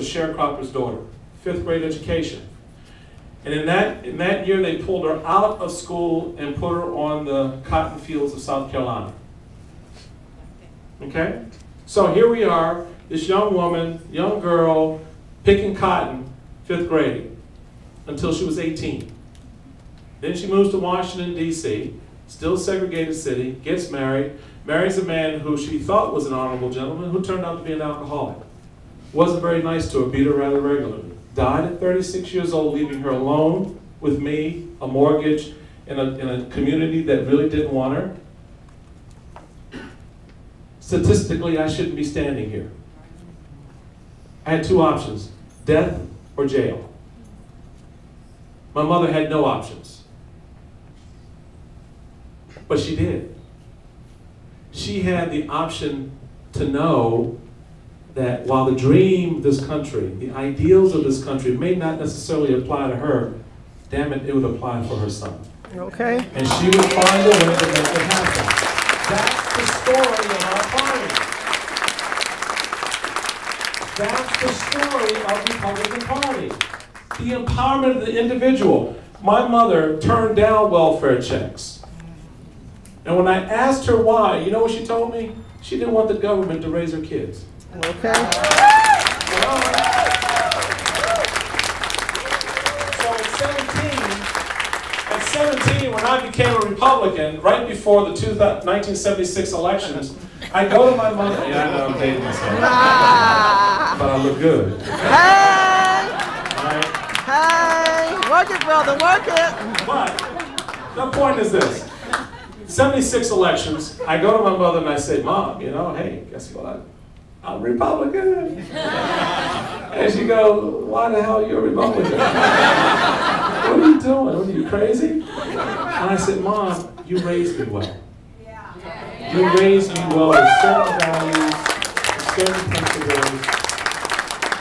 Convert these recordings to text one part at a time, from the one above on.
a sharecropper's daughter, 5th grade education. And in that year, they pulled her out of school and put her on the cotton fields of South Carolina. Okay? So here we are, this young woman, young girl, picking cotton, 5th grade, until she was 18. Then she moves to Washington, D.C., still segregated city, gets married, marries a man who she thought was an honorable gentleman, who turned out to be an alcoholic. Wasn't very nice to her, beat her rather regularly. Died at 36 years old, leaving her alone with me, a mortgage, in a community that really didn't want her. Statistically, I shouldn't be standing here. I had 2 options, death or jail. My mother had no options. But she did. She had the option to know that while the dream of this country, the ideals of this country may not necessarily apply to her, damn it, it would apply for her son. Okay. And she would find a way to make it happen. That's the story of our party. That's the story of the Republican Party. The empowerment of the individual. My mother turned down welfare checks. And when I asked her why, you know what she told me? She didn't want the government to raise her kids. Okay. So at 17, when I became a Republican, right before the 1976 elections, I go to my mother. Yeah, I know I'm dating myself. But I look good. Hey! Right? Hey! Work it, brother, work it! But the point is this. 76 elections, I go to my mother and I say, Mom, you know, hey, guess what? I'm Republican. And she goes, why the hell are you a Republican? What are you doing? What are you, crazy? And I said, Mom, you raised me well. You raised me well with certain values, with certain principles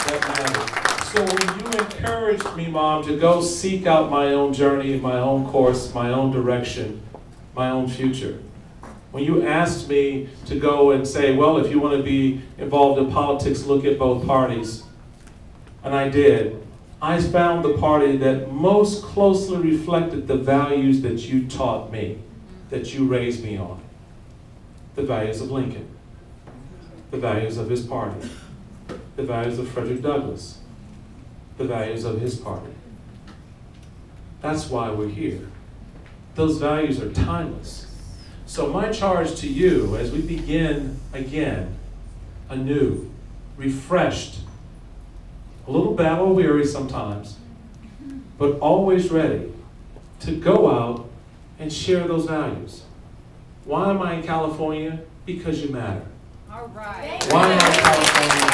that matter. So when you encouraged me, Mom, to go seek out my own journey, my own course, my own direction, my own future, when you asked me to go and say, well, if you want to be involved in politics, look at both parties, and I did, I found the party that most closely reflected the values that you taught me, that you raised me on. The values of Lincoln, the values of his party, the values of Frederick Douglass, the values of his party. That's why we're here. Those values are timeless. So my charge to you as we begin again, anew, refreshed, a little battle weary sometimes, but always ready to go out and share those values. Why am I in California? Because you matter. All right. Why am I in California?